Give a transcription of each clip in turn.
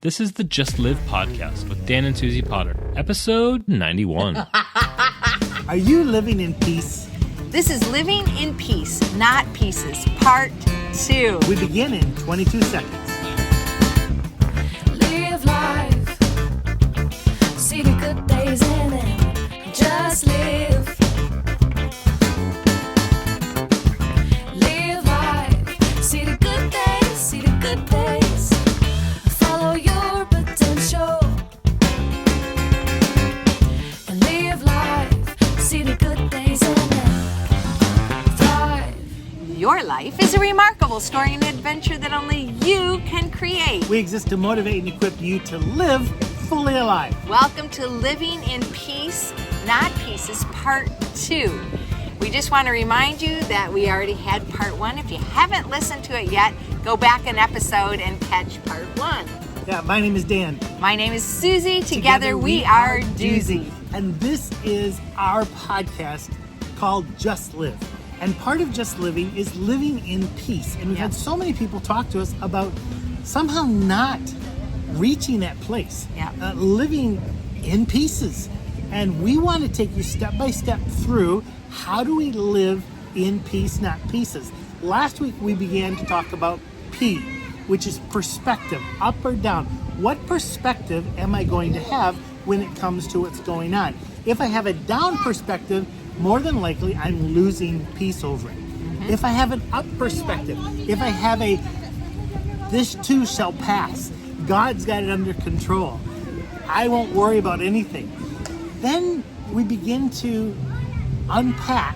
This is the Just Live podcast with Dan and Suzie Potter, episode 91. Are you living in peace? This is Living in Peace, Not Pieces, Part 2. We begin in 22 seconds. Live life, see the good days in it, just live. Live life, see the good days, see the good days. Follow your potential and live life, see the good days in it. Thrive. Your life is a remarkable story and adventure that only you can create. We exist to motivate and equip you to live fully alive. Welcome to Living in Peace, Not Pieces, Part 2. We just want to remind you that we already had Part 1. If you haven't listened to it yet, go back an episode and catch Part 1. Yeah, my name is Dan. My name is Suzie. Together we are Doozy. And this is our podcast called Just Live. And part of Just Living is living in peace. And we've had so many people talk to us about somehow not reaching that place, living in pieces. And we want to take you step by step through how do we live in peace, not pieces. Last week we began to talk about P, which is perspective, up or down. What perspective am I going to have when it comes to what's going on? If I have a down perspective, more than likely I'm losing peace over it. If I have an up perspective, if I have a this too shall pass, God's got it under control, I won't worry about anything, then we begin to unpack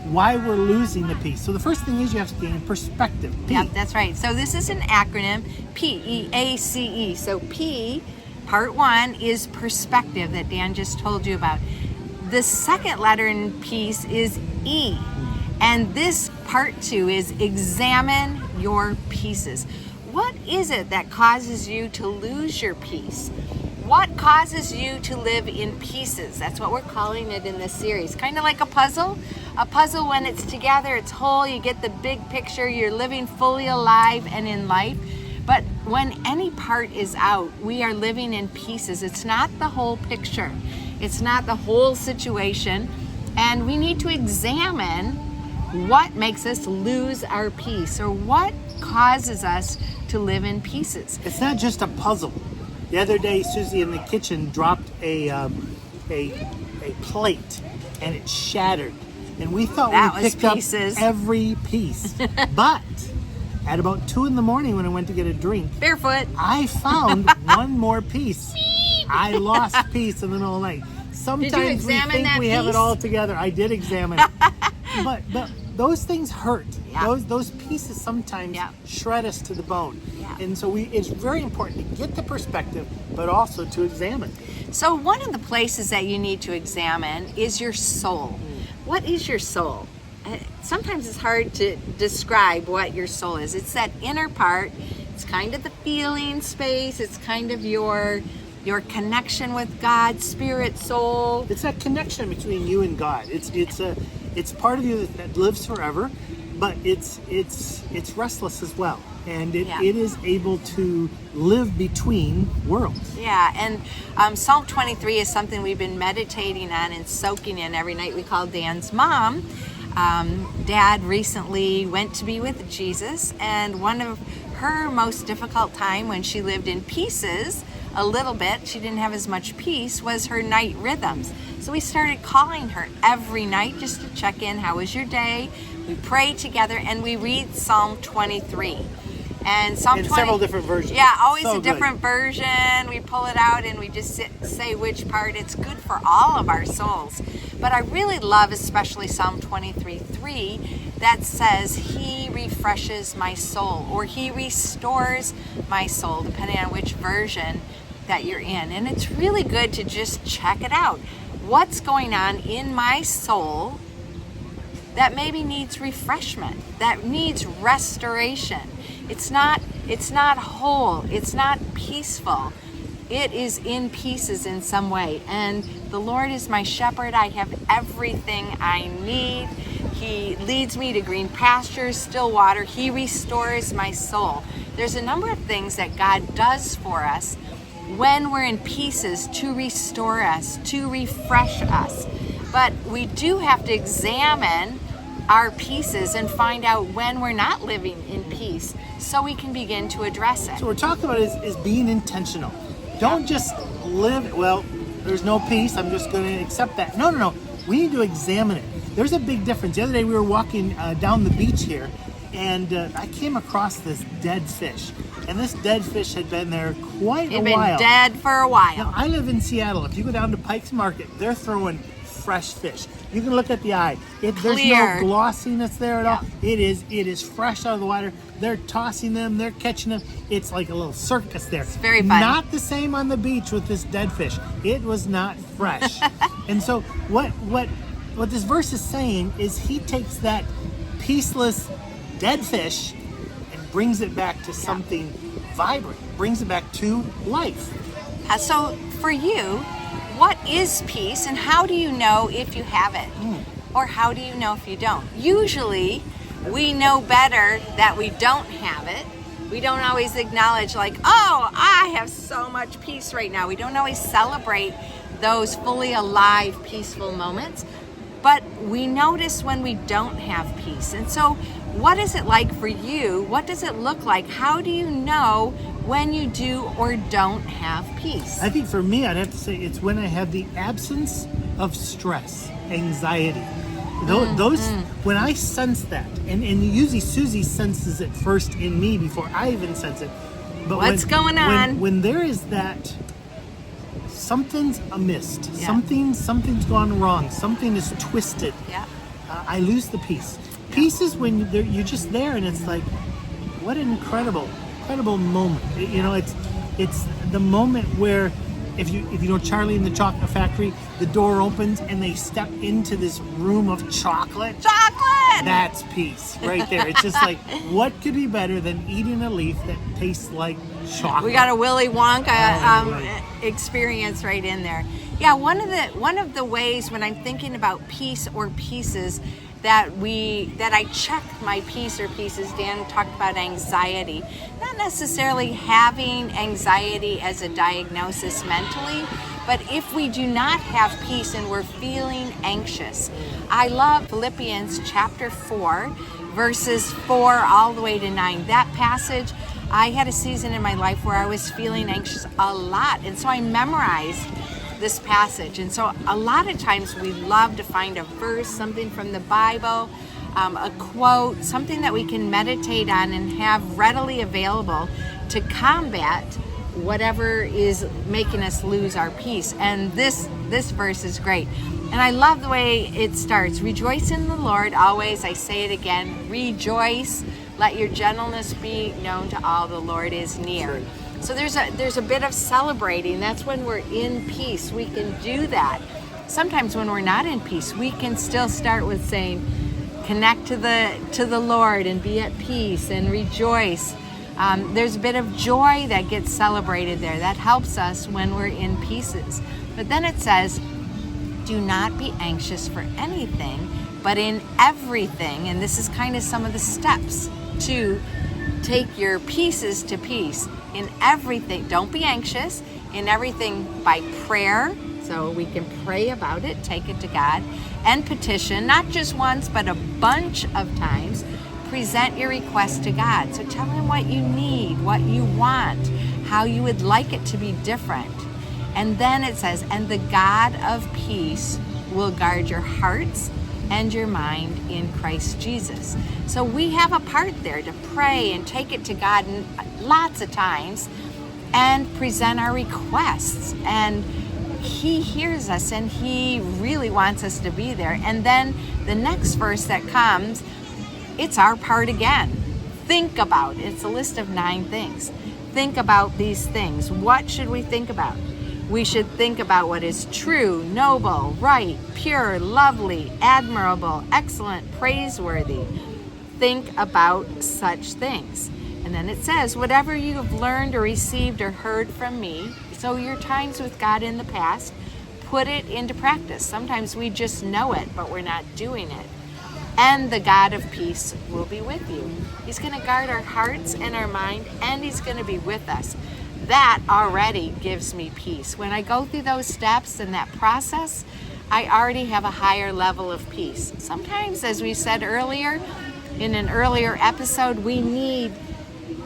why we're losing the peace. So the first thing is you have to gain perspective. P. Yep, that's right. So this is an acronym, P-E-A-C-E. So P, part 1, is perspective that Dan just told you about. The second letter in peace is E. And this part 2 is examine your pieces. What is it that causes you to lose your peace? What causes you to live in pieces? That's what we're calling it in this series. Kind of like a puzzle. A puzzle, when it's together, it's whole, you get the big picture, you're living fully alive and in life. But when any part is out, we are living in pieces. It's not the whole picture. It's not the whole situation. And we need to examine what makes us lose our peace, or what causes us to live in pieces. It's not just a puzzle. The other day, Susie in the kitchen dropped a plate, and it shattered. And we thought That we was picked pieces. up every piece. But at about 2 a.m. when I went to get a drink, Barefoot. I found one more piece. I lost peace in the middle of the night. Sometimes we examine think that we have it piece? all together. I did examine it. But those things hurt. Yeah. Those pieces sometimes shred us to the bone. Yeah. And so it's very important to get the perspective, but also to examine. So one of the places that you need to examine is your soul. What is your soul? Sometimes it's hard to describe what your soul is. It's that inner part. It's kind of the feeling space. It's kind of your connection with God, spirit, soul. It's that connection between you and God. It's part of you that lives forever, but it's restless as well. And it is able to live between worlds. Yeah, and Psalm 23 is something we've been meditating on and soaking in every night. We call Dan's mom. Dad recently went to be with Jesus, and one of her most difficult time when she lived in pieces a little bit, she didn't have as much peace, was her night rhythms. So we started calling her every night just to check in. How was your day? We pray together and we read Psalm 23. And Psalm 20, several different versions. Yeah, always So a different version. We pull it out and we just say which part. It's good for all of our souls. But I really love especially Psalm 23:3 that says, He refreshes my soul, or He restores my soul, depending on which version that you're in. And it's really good to just check it out. What's going on in my soul that maybe needs refreshment, that needs restoration? It's not whole. It's not peaceful. It is in pieces in some way. And the Lord is my shepherd. I have everything I need. He leads me to green pastures, still water. He restores my soul. There's a number of things that God does for us when we're in pieces to restore us, to refresh us. But we do have to examine our pieces and find out when we're not living in peace so we can begin to address it. So what we're talking about is being intentional. Don't just live, well, there's no peace, I'm just going to accept that. No. We need to examine it. There's a big difference. The other day we were walking down the beach here, and I came across this dead fish. And this dead fish had been there quite a while. It'd been dead for a while. Now, I live in Seattle. If you go down to Pike's Market, they're throwing fresh fish. You can look at the eye. There's no glossiness there at all. It is fresh out of the water. They're tossing them. They're catching them. It's like a little circus there. It's very fun. Not the same on the beach with this dead fish. It was not fresh. And so what this verse is saying is he takes that peaceless dead fish and brings it back to something vibrant, brings it back to life. So for you, what is peace, and how do you know if you have it? Or how do you know if you don't? Usually, we know better that we don't have it. We don't always acknowledge like, oh, I have so much peace right now. We don't always celebrate those fully alive, peaceful moments. But we notice when we don't have peace. And so what is it like for you? What does it look like? How do you know when you do or don't have peace? I think for me, I'd have to say it's when I have the absence of stress, anxiety. When I sense that, and usually Suzie senses it first in me before I even sense it. But what's going on? When there is that, something's amiss. Yeah. Something's gone wrong. Something is twisted. Yeah. I lose the peace. Peace is when you're just there, and it's like, what an incredible moment. It's the moment where, if you know Charlie in the Chocolate Factory, the door opens and they step into this room of chocolate. Chocolate! That's peace right there. It's just like, what could be better than eating a leaf that tastes like chocolate? We got a Willy Wonka experience right in there. Yeah, one of the ways when I'm thinking about peace or pieces that I check my piece or pieces. Dan talked about anxiety. Not necessarily having anxiety as a diagnosis mentally, but if we do not have peace and we're feeling anxious. I love Philippians chapter 4, verses 4 all the way to 9. That passage, I had a season in my life where I was feeling anxious a lot, and so I memorized this passage. And so a lot of times we love to find a verse, something from the Bible, a quote, something that we can meditate on and have readily available to combat whatever is making us lose our peace. And this verse is great. And I love the way it starts. Rejoice in the Lord always. I say it again. Rejoice. Let your gentleness be known to all. The Lord is near. Sure. So there's a bit of celebrating. That's when we're in peace. We can do that. Sometimes when we're not in peace, we can still start with saying, connect to the Lord and be at peace and rejoice. There's a bit of joy that gets celebrated there. That helps us when we're in pieces. But then it says, do not be anxious for anything, but in everything, and this is kind of some of the steps to take your pieces to peace. In everything, don't be anxious. In everything, by prayer, so we can pray about it, take it to God, and petition, not just once, but a bunch of times. Present your request to God. So tell him what you need, what you want, how you would like it to be different. And then it says, and the God of peace will guard your hearts and your mind in Christ Jesus. So we have a part there to pray and take it to God lots of times and present our requests. And he hears us and he really wants us to be there. And then the next verse that comes, it's our part again. Think about it. It's a list of 9 things. Think about these things. What should we think about? We should think about what is true, noble, right, pure, lovely, admirable, excellent, praiseworthy. Think about such things. And then it says, whatever you have learned or received or heard from me, so your times with God in the past, put it into practice. Sometimes we just know it, but we're not doing it. and the God of peace will be with you. He's going to guard our hearts and our mind, and He's going to be with us. That already gives me peace. When I go through those steps and that process, I already have a higher level of peace. Sometimes, as we said earlier, in an earlier episode, we need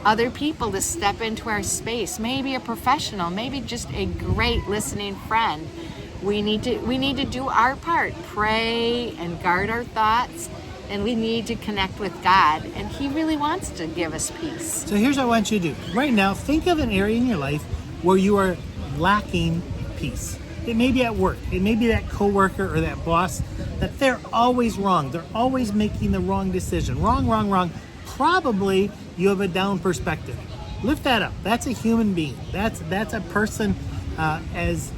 other people to step into our space. Maybe a professional, maybe just a great listening friend. We need to do our part, pray and guard our thoughts, and we need to connect with God, and He really wants to give us peace. So here's what I want you to do. Right now, think of an area in your life where you are lacking peace. It may be at work. It may be that coworker or that boss that they're always wrong. They're always making the wrong decision. Wrong. Probably you have a down perspective. Lift that up. That's a human being. That's a person as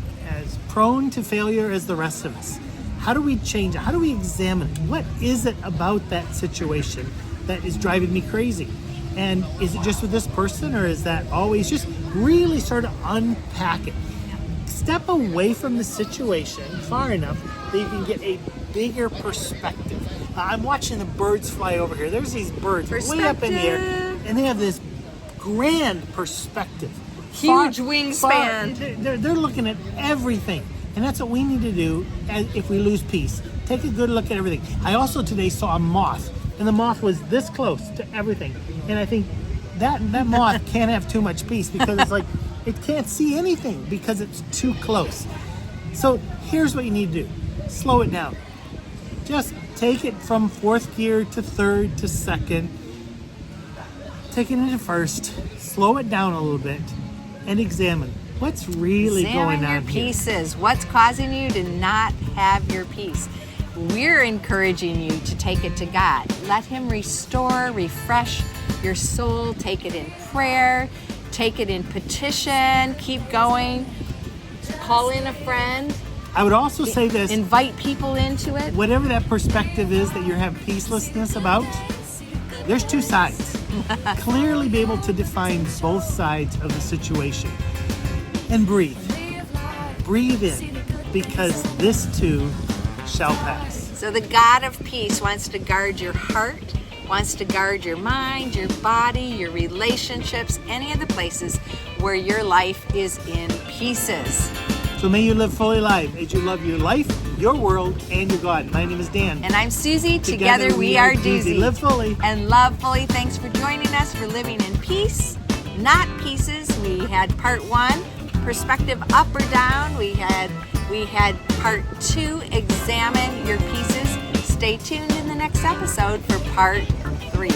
prone to failure as the rest of us. How do we change it? How do we examine it? What is it about that situation that is driving me crazy? And is it just with this person, or is that always? Just really sort of unpack it. Step away from the situation far enough that you can get a bigger perspective. I'm watching the birds fly over here. There's these birds way up in the air, and they have this grand perspective. Huge wingspan. They're looking at everything. And that's what we need to do if we lose peace. Take a good look at everything. I also today saw a moth, and the moth was this close to everything. And I think that moth can't have too much peace, because it's like it can't see anything because it's too close. So here's what you need to do. Slow it down. Just take it from fourth gear to third to second. Take it into first. Slow it down a little bit and examine. What's really going on Examine your pieces. What's causing you to not have your peace? We're encouraging you to take it to God. Let Him restore, refresh your soul. Take it in prayer. Take it in petition. Keep going. Call in a friend. I would also say this. Invite people into it. Whatever that perspective is that you have peacelessness about, there's two sides. Clearly be able to define both sides of the situation. And breathe. Breathe in, because this too shall pass. So the God of peace wants to guard your heart, wants to guard your mind, your body, your relationships, any of the places where your life is in pieces. So may you live fully alive as you love your life, your world, and your God. My name is Dan. And I'm Suzie. Together we are Doozy. Live fully. And love fully. Thanks for joining us for Living in Peace, Not Pieces. We had part 1. Perspective up or down. We had part 2, examine your pieces. Stay tuned in the next episode for part 3.